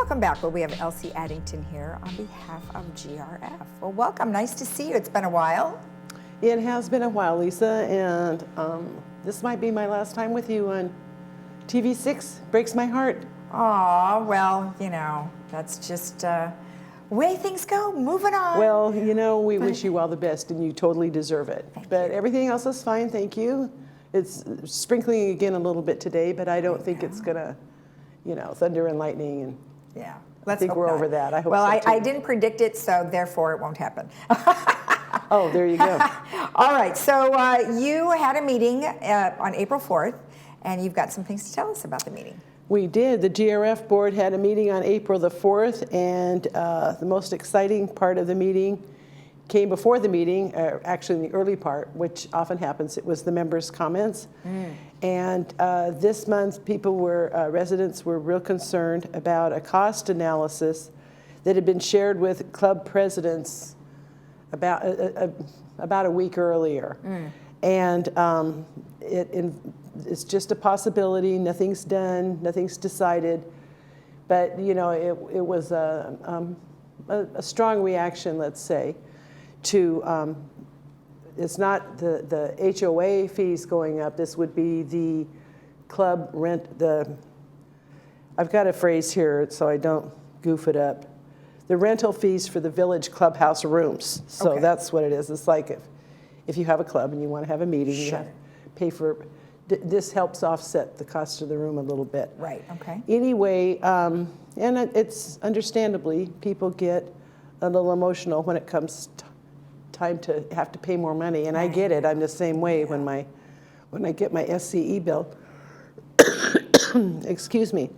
Welcome back. Well, we have Elsie Addington here on behalf of GRF. Well, welcome. Nice to see you. It's been a while. It has been a while, Lisa, and this might be my last time with you on TV6. Breaks my heart. Aw, well, you know, that's just way things go. Moving on. Well, you know, we wish you all the best, and you totally deserve it. But everything else is fine, thank you. It's sprinkling again a little bit today, but I don't think it's gonna, you know, thunder and lightning. And yeah, I think we're over that. I hope well, so too. I didn't predict it, so therefore it won't happen. Oh, there you go. All right, so you had a meeting on April 4th, and you've got some things to tell us about the meeting. We did. The GRF board had a meeting on April the 4th, and the most exciting part of the meeting came before the meeting, actually in the early part, which often happens. It was the members' comments. And this month, residents were real concerned about a cost analysis that had been shared with club presidents about a week earlier. And it's just a possibility. Nothing's done, nothing's decided. But you know, it was a strong reaction, let's say, to it's not the HOA fees going up. This would be the club rent. I've got a phrase here so I don't goof it up. The rental fees for the village clubhouse rooms. So that's what it is. It's like if you have a club and you want to have a meeting, you have to pay for. This helps offset the cost of the room a little bit. Right. Okay. Anyway, and it's understandably people get a little emotional when it comes time to have to pay more money, and I get it. I'm the same way when I get my SCE bill. Excuse me.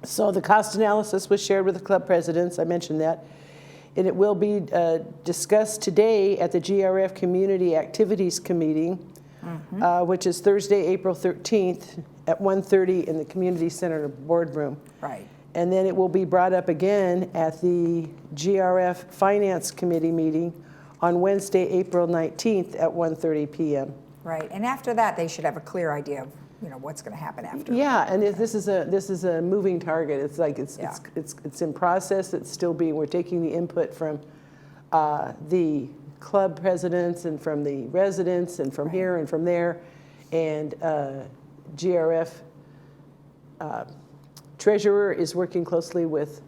So the cost analysis was shared with the club presidents. I mentioned that, and it will be discussed today at the GRF Community Activities Committee, which is Thursday, April 13th at 1:30 in the Community Center boardroom. Right. And then it will be brought up again at the GRF Finance Committee meeting on Wednesday, April 19th at 1:30 p.m. Right, and after that, they should have a clear idea of, you know, what's going to happen after. Yeah, and this is a moving target. It's like it's in process. It's still being. We're taking the input from the club presidents and from the residents and from here and from there, and GRF treasurer is working closely with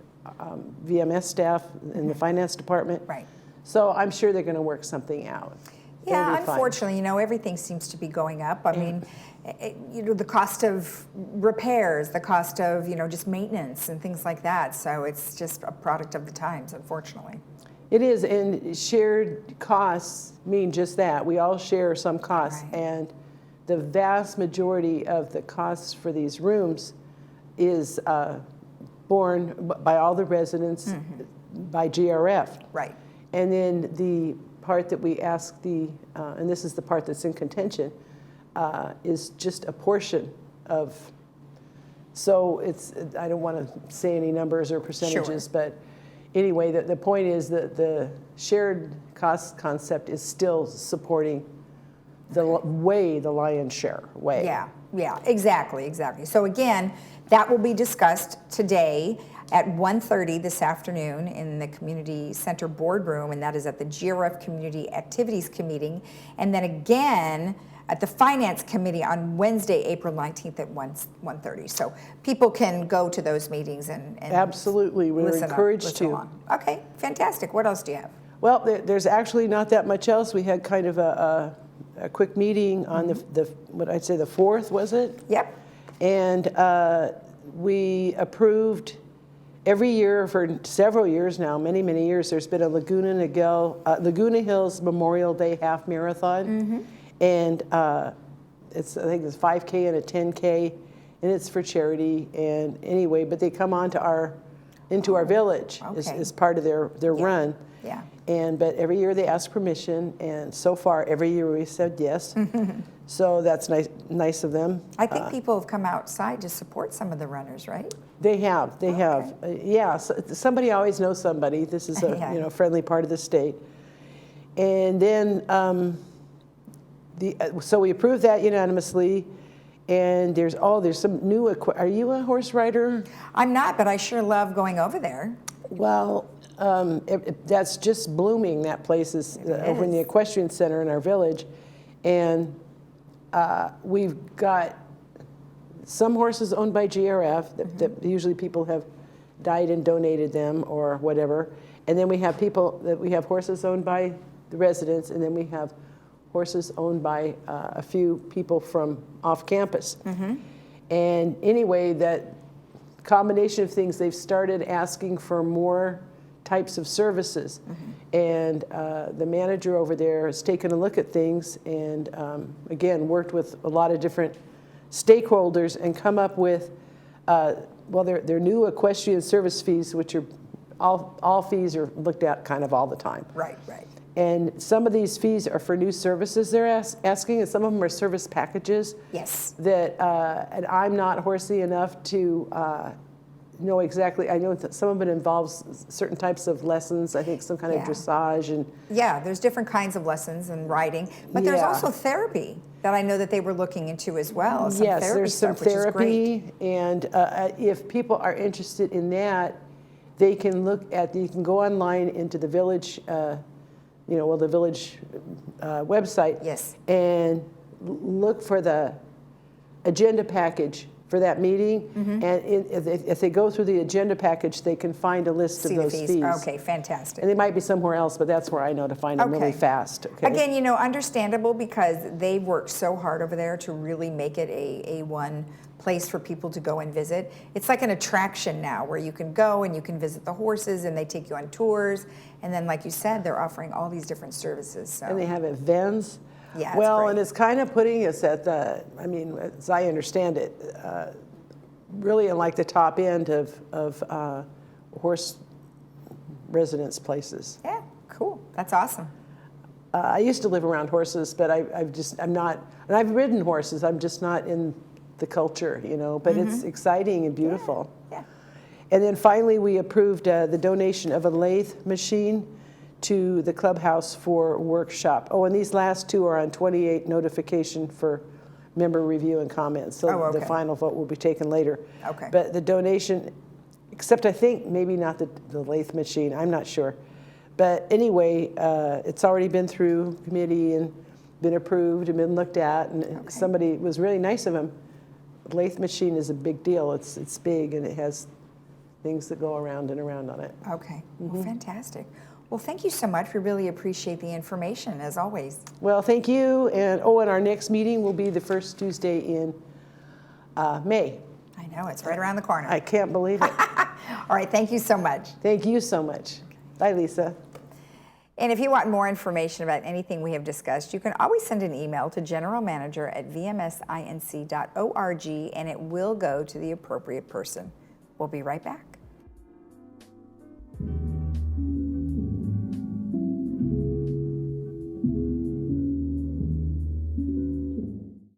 VMS staff in the finance department. Right. So I'm sure they're going to work something out. Yeah, unfortunately, you know, everything seems to be going up. I mean, you know, the cost of repairs, the cost of, you know, just maintenance and things like that. So it's just a product of the times, unfortunately. It is, and shared costs mean just that. We all share some costs, and the vast majority of the costs for these rooms is borne by all the residents, by GRF. Right. And then the part that we ask and this is the part that's in contention, is just a portion of, so it's, I don't want to say any numbers or percentages, but anyway, the point is that the shared cost concept is still supporting the lion's share way. Yeah, exactly. So again, that will be discussed today at 1:30 this afternoon in the Community Center boardroom, and that is at the GRF Community Activities Committee, and then again at the Finance Committee on Wednesday, April 19th at 1:30. So people can go to those meetings and absolutely, we're encouraged to. Along. Okay, fantastic. What else do you have? Well, there's actually not that much else. We had kind of a quick meeting on what I'd say the 4th, was it? Yep. And we approved. Every year for several years now, many years, there's been a Laguna Hills Memorial Day half marathon, and I think it's 5K and a 10K, and it's for charity. And anyway, but they come on to into our village as part of their run. Yeah. But every year they ask permission, and so far every year we said yes. So that's nice of them. I think people have come outside to support some of the runners, right? They have. Yeah, somebody always knows somebody. This is a friendly part of the state. And then so we approved that unanimously, And there's some new are you a horse rider? I'm not, but I sure love going over there. Well, that's just blooming. That place is over in the equestrian center in our village. And we've got some horses owned by GRF that usually people have died and donated them or whatever. And then we have horses owned by the residents, and then we have horses owned by a few people from off campus. And anyway, that combination of things, they've started asking for more types of services. And the manager over there has taken a look at things and again worked with a lot of different stakeholders and come up with their new equestrian service fees, which are all fees are looked at kind of all the time. Right. And some of these fees are for new services they're asking, and some of them are service packages. Yes. That and I'm not horsey enough to know exactly. I know that some of it involves certain types of lessons. I think some kind of dressage and. Yeah, there's different kinds of lessons and riding, but there's also therapy that I know that they were looking into as well. Yes, there's some stuff, which is therapy, great. and if people are interested in that, they can you can go online into the village. The village website. Yes. And look for the agenda package for that meeting. And if they go through the agenda package, they can find a list of those fees. Okay, fantastic. And they might be somewhere else, but that's where I know to find them really fast. Okay. Again, understandable because they've worked so hard over there to really make it a one place for people to go and visit. It's like an attraction now where you can go and you can visit the horses and they take you on tours. And then, like you said, they're offering all these different services. So. And they have events. Yeah, well, and it's kind of putting us at as I understand it, really in like the top end of horse residence places. Yeah, cool. That's awesome. I used to live around horses, but I'm not, and I've ridden horses. I'm just not in the culture, but it's exciting and beautiful. Yeah. And then finally, we approved the donation of a lathe machine to the clubhouse for workshop. Oh, and these last two are on 28 notification for member review and comments. So the final vote will be taken later. Okay. But the donation, except I think maybe not the lathe machine, I'm not sure. But anyway, it's already been through committee and been approved and been looked at. And somebody was really nice of him. The lathe machine is a big deal. It's big and it has things that go around and around on it. Okay, well, fantastic. Well, thank you so much. We really appreciate the information, as always. Well, thank you. And our next meeting will be the first Tuesday in May. I know, it's right around the corner. I can't believe it. All right, thank you so much. Thank you so much. Bye, Lisa. And if you want more information about anything we have discussed, you can always send an email to generalmanager@vmsinc.org, and it will go to the appropriate person. We'll be right back.